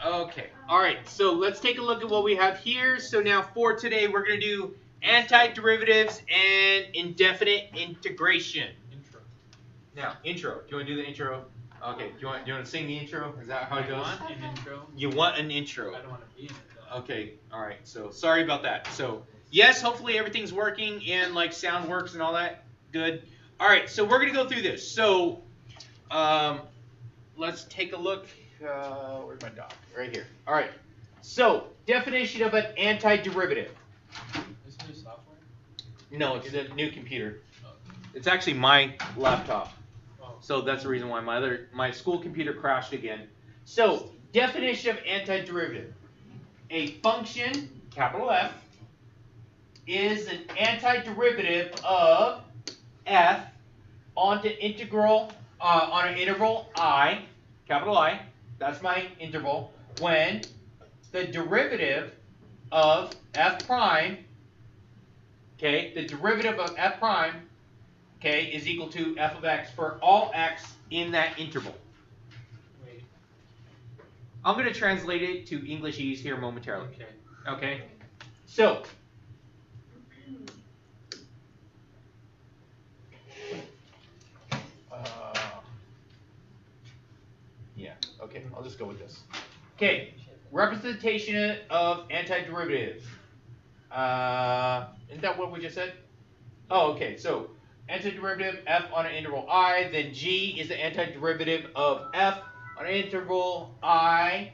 Okay. All right. So let's take a look at what we have here. So now for today, we're going to do antiderivatives and indefinite integration. Intro. Now, intro. Do you want to do the intro? Okay. Do you want to sing the intro? Is that how it goes? Want an intro? You want an intro? I don't want to be in it though. Okay. All right. So sorry about that. So yes, hopefully everything's working and like sound works and all that. Good. All right. So we're going to go through this. So let's take a look. Where's my doc? Right here. All right. So, definition of an antiderivative. Is this new software? No, it's a new computer. Oh. It's actually my laptop. Oh. So that's the reason why my school computer crashed again. So, definition of antiderivative. A function, capital F, is an antiderivative of f on an interval I, capital I. That's my interval, when the derivative of f prime, okay, the derivative of f prime, okay, is equal to f of x for all x in that interval. Wait. I'm going to translate it to Englishese here momentarily. Okay. Okay? So, yeah, okay, I'll just go with this. Okay, representation of antiderivative. Isn't that what we just said? Oh, okay, so antiderivative f on an interval I, then g is the antiderivative of f on an interval I,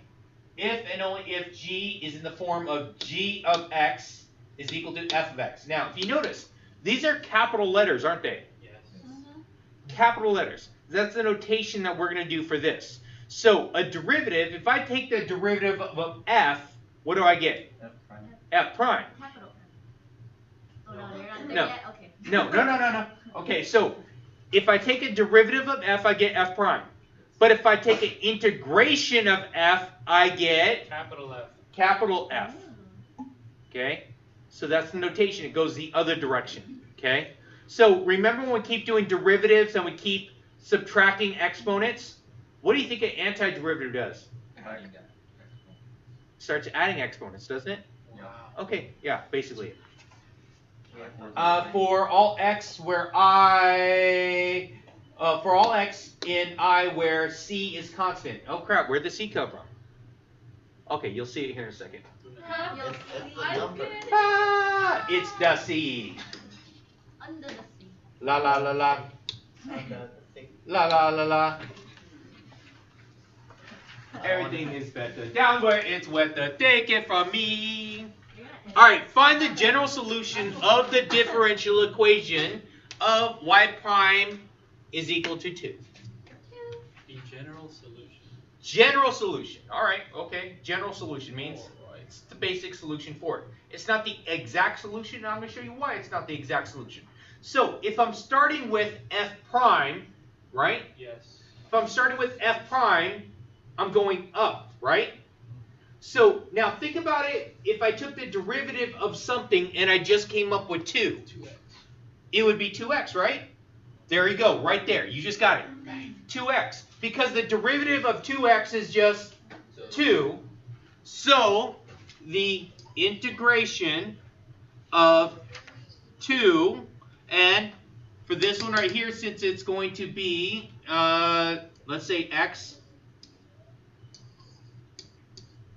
if and only if g is in the form of g of x is equal to f of x. Now, if you notice, these are capital letters, aren't they? Yes. Capital letters. That's the notation that we're going to do for this. So, a derivative, if I take the derivative of f, what do I get? F prime. F prime. Capital F. Oh no, you're not there No. yet? Okay. No. Okay, so if I take a derivative of f, I get f prime. But if I take an integration of f, I get Capital F. capital F. Okay? So that's the notation. It goes the other direction. Okay? So remember when we keep doing derivatives and we keep subtracting exponents? What do you think an antiderivative does? Starts adding exponents, doesn't it? Wow. Okay, yeah, basically. Yeah. For all x where for all x in I where c is constant. Oh crap, where'd the c come from? Okay, you'll see it here in a second. It's the I'm number. good. Ah, it's the c. Under the sea. La la la la. La la la la. Everything is better down where it's wetter. Take it from me. Alright, find the general solution of the differential equation of y prime is equal to 2. The general solution. General solution. Alright, okay. General solution means it's the basic solution for it. It's not the exact solution, and I'm going to show you why it's not the exact solution. So, if I'm starting with f prime, right? Yes. If I'm starting with f prime, I'm going up, right? So, now think about it. If I took the derivative of something and I just came up with 2, 2x. it would be 2x, right? There you go, right there. You just got it. 2x. Because the derivative of 2x is just 2. So, the integration of 2, and for this one right here, since it's going to be, let's say x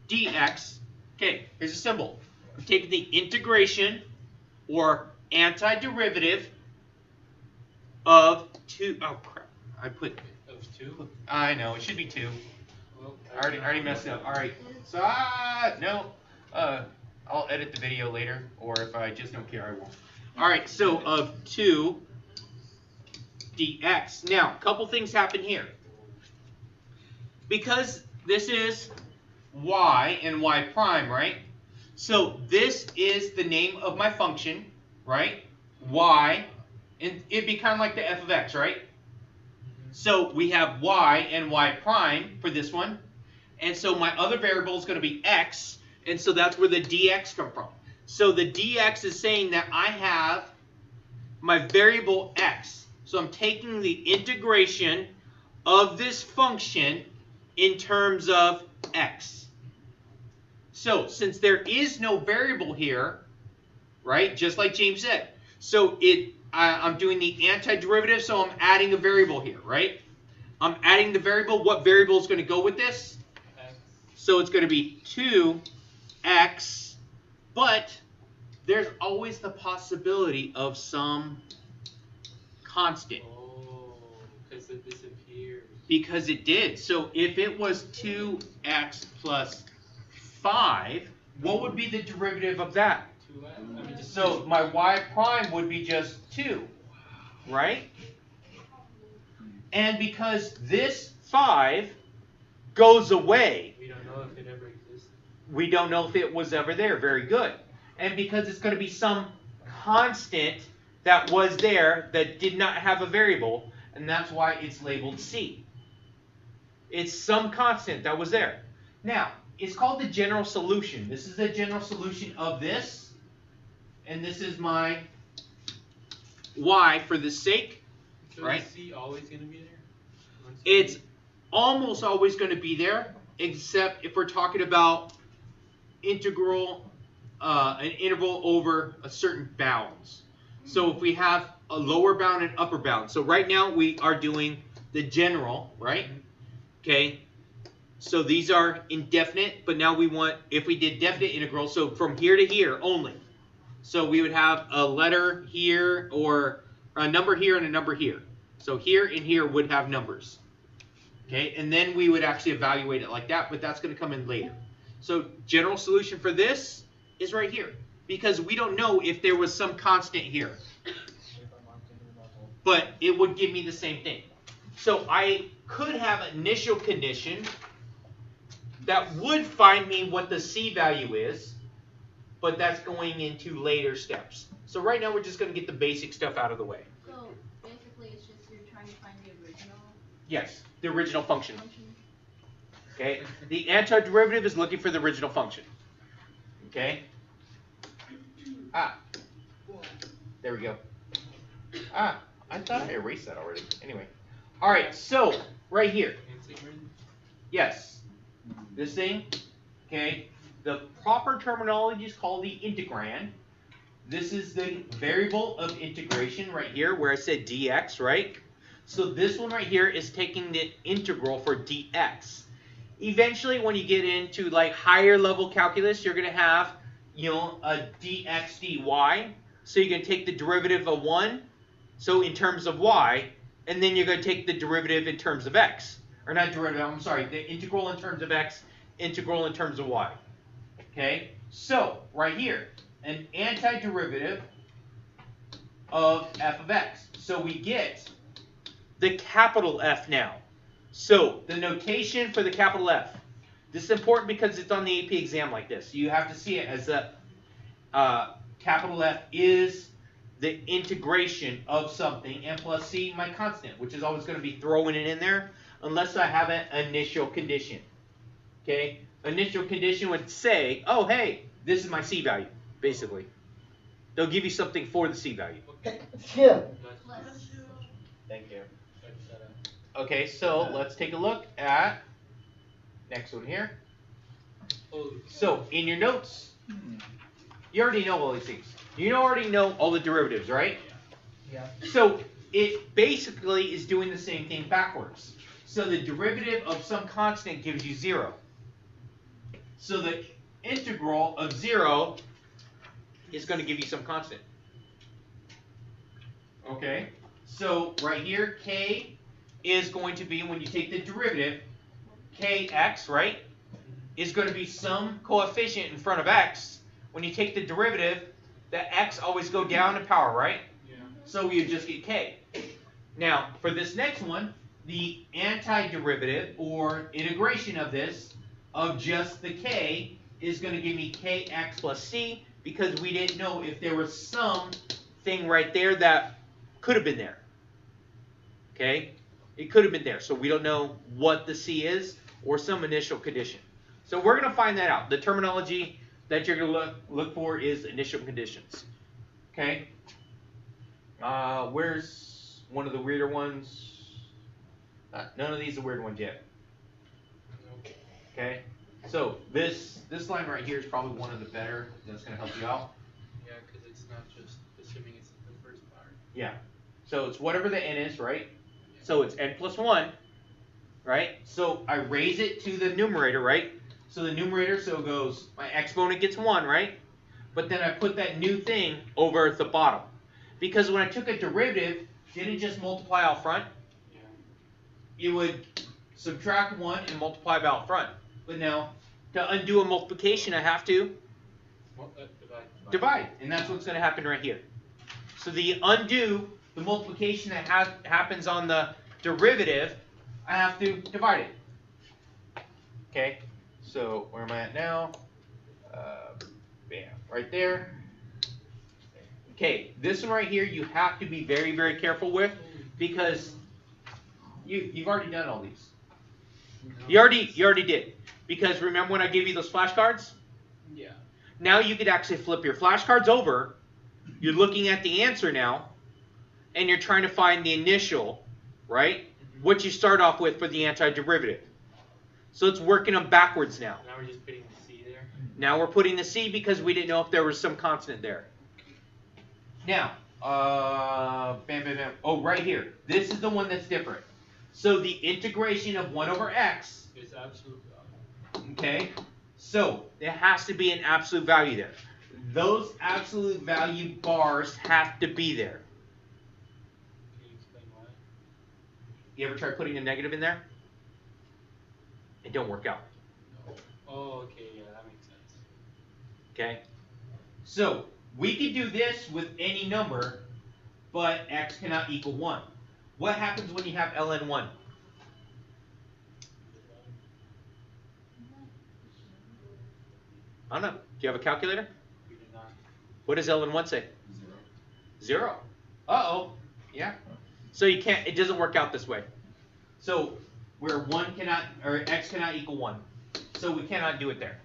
dx. Okay, here's a symbol. I'm taking the integration or antiderivative of 2. Oh crap! I put. Of 2? I know it should be 2. Well, I already messed up. All right. So no. I'll edit the video later, or if I just don't care, I won't. All right. So of 2 dx. Now, a couple things happen here. Because this is y and y prime, right? So this is the name of my function, right? Y, and it'd be kind of like the f of x, right? So we have y and y prime for this one. And so my other variable is going to be x, and so that's where the dx come from. So the dx is saying that I have my variable x. So I'm taking the integration of this function in terms of x. So since there is no variable here, right, just like James said, so I'm doing the antiderivative, so I'm adding a variable here, right? I'm adding the variable. What variable is going to go with this? X. So it's going to be 2x, but there's always the possibility of some constant. Oh, because it disappears. Because it did. So if it was 2x plus 5, what would be the derivative of that? 2x. I mean, just So 2. my y prime would be just 2, right? And because this 5 goes away, We don't know if it ever existed. we don't know if it was ever there. Very good. And because it's going to be some constant that was there that did not have a variable, and that's why it's labeled C. It's some constant that was there. Now, it's called the general solution. This is the general solution of this, and this is my y for the sake. So Right. is C always going to be there? Once It's almost always going to be there, except if we're talking about integral, an interval over a certain bounds. So if we have a lower bound and upper bound. So right now we are doing the general, right? Okay. So these are indefinite, but now we want, if we did definite integral, so from here to here only. So we would have a letter here or a number here and a number here. So here and here would have numbers. Okay, and then we would actually evaluate it like that, but that's going to come in later. So general solution for this is right here, because we don't know if there was some constant here. But it would give me the same thing. So I could have an initial condition that would find me what the C value is, but that's going into later steps. So right now we're just going to get the basic stuff out of the way. So basically, it's just you're trying to find the original Yes, the original function. function. Okay, the antiderivative is looking for the original function. Okay. There we go. I thought I erased that already. Anyway. All right, so right here. Yes. This thing, okay, the proper terminology is called the integrand. This is the variable of integration right here where I said dx, right? So this one right here is taking the integral for dx. Eventually, when you get into like higher level calculus, you're going to have, you know, a dx dy. So you're going to take the derivative of 1, so in terms of y, and then you're going to take the derivative in terms of x. Or not derivative, I'm sorry, the integral in terms of x, integral in terms of y. Okay, so right here, an antiderivative of f of x. So we get the capital F now. So the notation for the capital F. This is important because it's on the AP exam like this. You have to see it as a capital F is the integration of something, and plus C, my constant, which is always going to be throwing it in there unless I have an initial condition. Okay? Initial condition would say, oh, hey, this is my C value, basically. They'll give you something for the C value. Yeah. Thank you. Okay, so let's take a look at next one here. So in your notes, you already know all these things. You already know all the derivatives, right? Yeah. So it basically is doing the same thing backwards. So the derivative of some constant gives you 0. So the integral of 0 is going to give you some constant. Okay? So right here, k is going to be, when you take the derivative, kx, right, is going to be some coefficient in front of x. When you take the derivative, the x always go down in power, right? Yeah. So you just get k. Now, for this next one, the antiderivative or integration of this, of just the k, is going to give me kx plus c, because we didn't know if there was some thing right there that could have been there. Okay? It could have been there. So we don't know what the c is or some initial condition. So we're going to find that out. The terminology that you're going to look for is initial conditions. Okay? Where's one of the weirder ones? None of these are weird ones yet. Okay? So this line right here is probably one of the better. That's gonna help you out. Yeah, because it's not just assuming it's the first part. Yeah. So it's whatever the n is, right? So it's n plus 1, right? So I raise it to the numerator, right? So the numerator, so it goes, my exponent gets 1, right? But then I put that new thing over at the bottom. Because when I took a derivative, didn't it just multiply out front? Yeah. You would subtract 1 and multiply out front. But now, to undo a multiplication, I have to Well, divide. And that's what's going to happen right here. So the undo, the multiplication that happens on the derivative, I have to divide it. Okay, so where am I at now? Bam, right there. Okay, this one right here you have to be very, very careful with because you've already done all these. You already did. Because remember when I gave you those flashcards? Yeah. Now you could actually flip your flashcards over. You're looking at the answer now, and you're trying to find the initial, right? What you start off with for the antiderivative. So it's working them backwards now. Now we're just putting the C there. Now we're putting the C because we didn't know if there was some constant there. Now, bam, bam, bam. Oh, right here. This is the one that's different. So the integration of 1 over x, It's absolute value. okay? So there has to be an absolute value there. Those absolute value bars have to be there. Can you explain why? You ever try putting a negative in there? It don't work out. No. Oh, okay, yeah, that makes sense. Okay? So we could do this with any number, but x cannot equal 1. What happens when you have ln1? I don't know. Do you have a calculator? We do not. What does ln1 say? 0. 0. Uh-oh. Yeah. So you can't, it doesn't work out this way. So where 1 cannot, or x cannot equal 1. So we cannot do it there.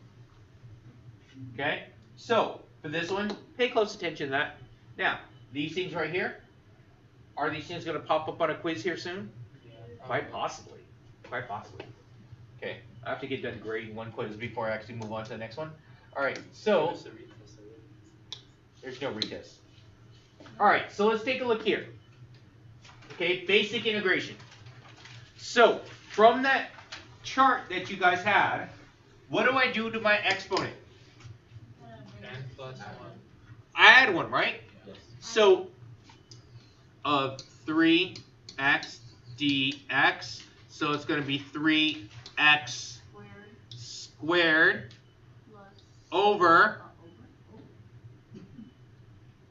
Okay? So for this one, pay close attention to that. Now, these things right here, are these things going to pop up on a quiz here soon? Yeah. Quite possibly. Quite possibly. Okay, I have to get done grading one quiz before I actually move on to the next one. All right, so Just a retest of it. there's no retest. All right, so let's take a look here. Okay, basic integration. So from that chart that you guys had, what do I do to my exponent? N plus 1. I add 1, right? Yes. So 3x dx, so it's going to be 3x squared Plus. over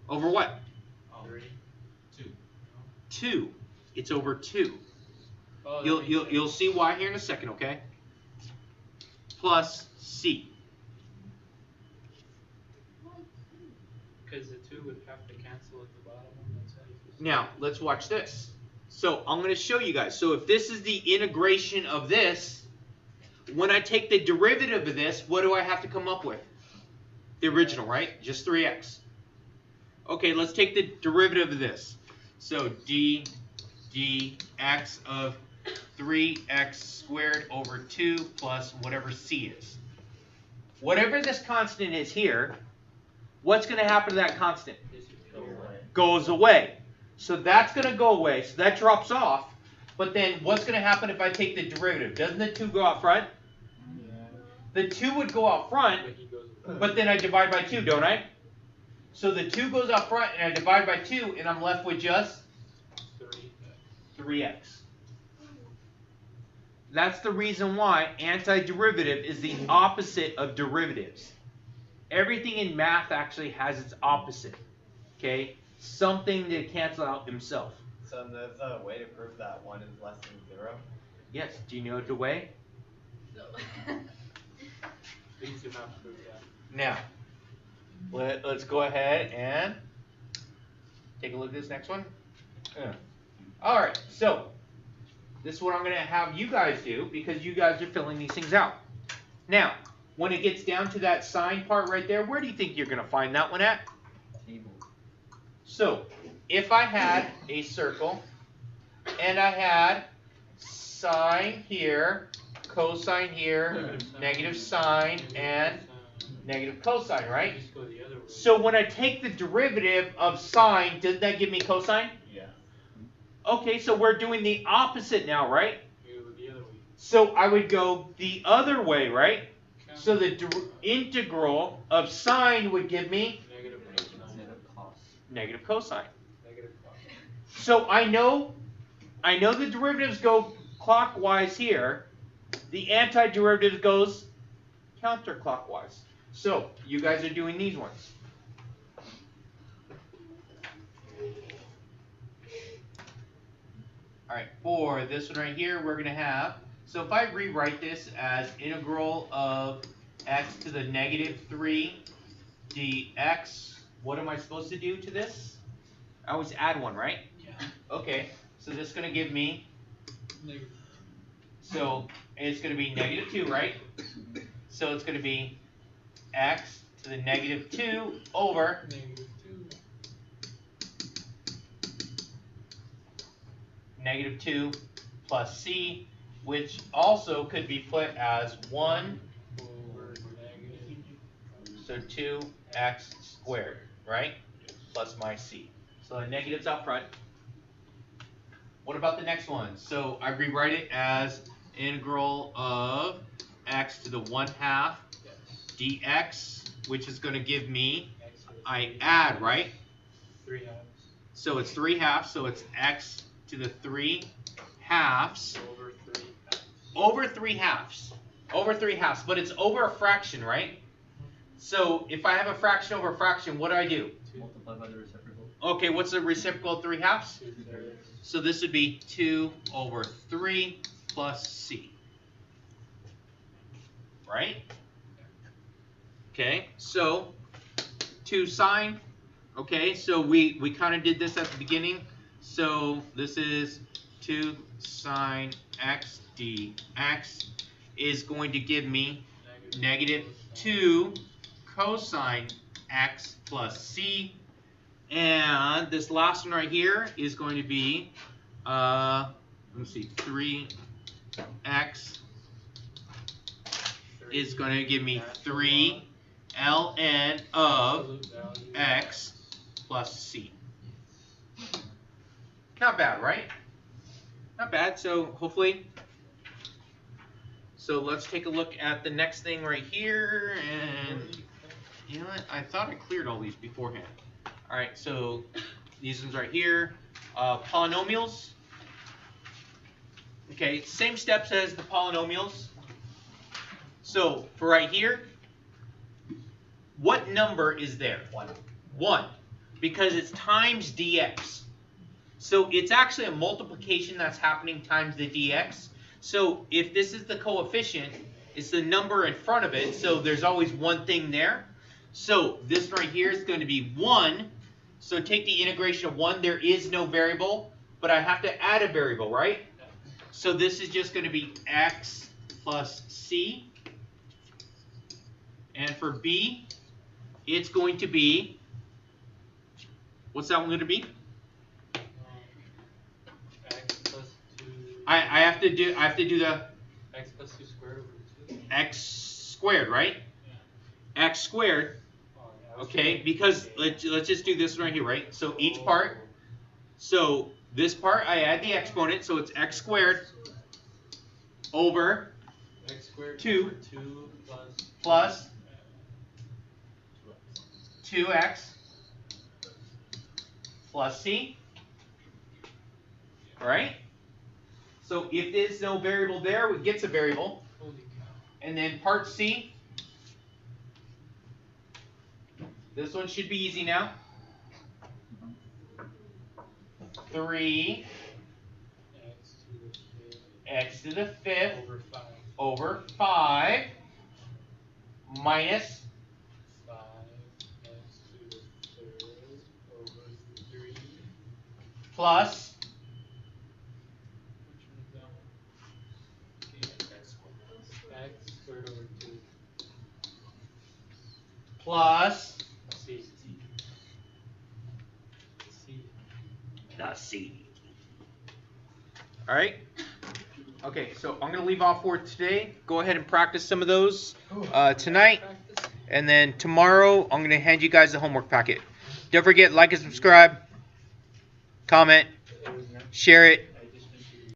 Over. what? 3. 2. 2. It's over 2. Oh, that You'll makes you'll sense. you'll see why here in a second, okay? Plus c. Because the 2 would have to cancel at the bottom on that side. Now, let's watch this. So I'm going to show you guys. So if this is the integration of this, when I take the derivative of this, what do I have to come up with? The original, right? Just 3x. Okay, let's take the derivative of this. So d dx of 3x squared over 2 plus whatever c is. Whatever this constant is here, what's going to happen to that constant? Goes away. So that's going to go away. So that drops off. But then what's going to happen if I take the derivative? Doesn't the 2 go out front? Yeah. The 2 would go out front, But he goes with but then I divide by 2, don't I? So the 2 goes out front and I divide by 2 and I'm left with just 3. 3x. That's the reason why antiderivative is the opposite of derivatives. Everything in math actually has its opposite. Okay? Something to cancel out himself. So there's a way to prove that 1 is less than 0? Yes, do you know the way? No. Please do not prove that. Now, let's go ahead and take a look at this next one. Alright, so this is what I'm going to have you guys do because you guys are filling these things out. Now, when it gets down to that sign part right there, where do you think you're going to find that one at? Table. So, if I had a circle and I had sine here, cosine here, negative sine, and negative cosine, right? Just go the other way. So when I take the derivative of sine, does that give me cosine? Yeah. Okay, so we're doing the opposite now, right? You go the other way. So I would go the other way, right? So the integral of sine would give me Negative cosine. negative cosine. Negative cosine. So I know the derivatives go clockwise here. The antiderivative goes counterclockwise. So you guys are doing these ones. Alright, for this one right here, we're going to have, so if I rewrite this as integral of x to the negative 3 dx, what am I supposed to do to this? I always add one, right? Yeah. Okay, so this is going to give me, Negative. so it's going to be negative 2, right? So it's going to be x to the negative 2 over Negative 2. negative 2 plus c, which also could be put as 1, Over negative. so 2x squared, right? Plus my c. So the negative's out front. What about the next one? So I rewrite it as integral of x to the 1/2 Yes. dx, which is going to give me, X to the I three. add, right? 3/2. So it's 3/2, so it's x to the 3/2 Over 3/2. over 3/2. Over 3/2, but it's over a fraction, right? So if I have a fraction over a fraction, what do I do? Multiply by the reciprocal. Okay, what's the reciprocal of 3/2? 2/3. So this would be 2 over 3 plus c. Right? Okay, so 2 sine. Okay, so we kind of did this at the beginning. So this is 2 sine x dx is going to give me negative 2 cosine x plus c. And this last one right here is going to be, let me see, 3x is going to give me 3 ln of Absolute value. x plus c. Not bad, right? Not bad. So hopefully, so let's take a look at the next thing right here. And you know what? I thought I cleared all these beforehand. All right, so these ones right here, polynomials. Okay, same steps as the polynomials. So for right here, what number is there? 1. 1, because it's times dx. So it's actually a multiplication that's happening times the dx. So if this is the coefficient, it's the number in front of it, so there's always one thing there. So this right here is going to be 1. So take the integration of 1. There is no variable, but I have to add a variable, right? So this is just going to be x plus c. And for b, it's going to be, what's that one going to be? X plus 2. I have to do the X plus 2 squared over 2. x squared, right? Yeah. X squared. Oh, yeah, I was Okay, thinking- because let's just do this one right here, right? So each part, so this part I add the exponent, so it's x squared over X squared 2 over 2 plus plus 2x plus c, right? So if there's no variable there, it gets a variable. holy cow. And then part C, this one should be easy now. 3 X to the x to fifth the 5th over 5. over 5 minus 5 x to the 3rd over 3. plus Which one is that one? Okay, x squared over 2. plus C. C. the c. All right. Okay, so I'm gonna leave off for today. Go ahead and practice some of those tonight, and then tomorrow I'm gonna hand you guys the homework packet. Don't forget, like and subscribe, comment, share it,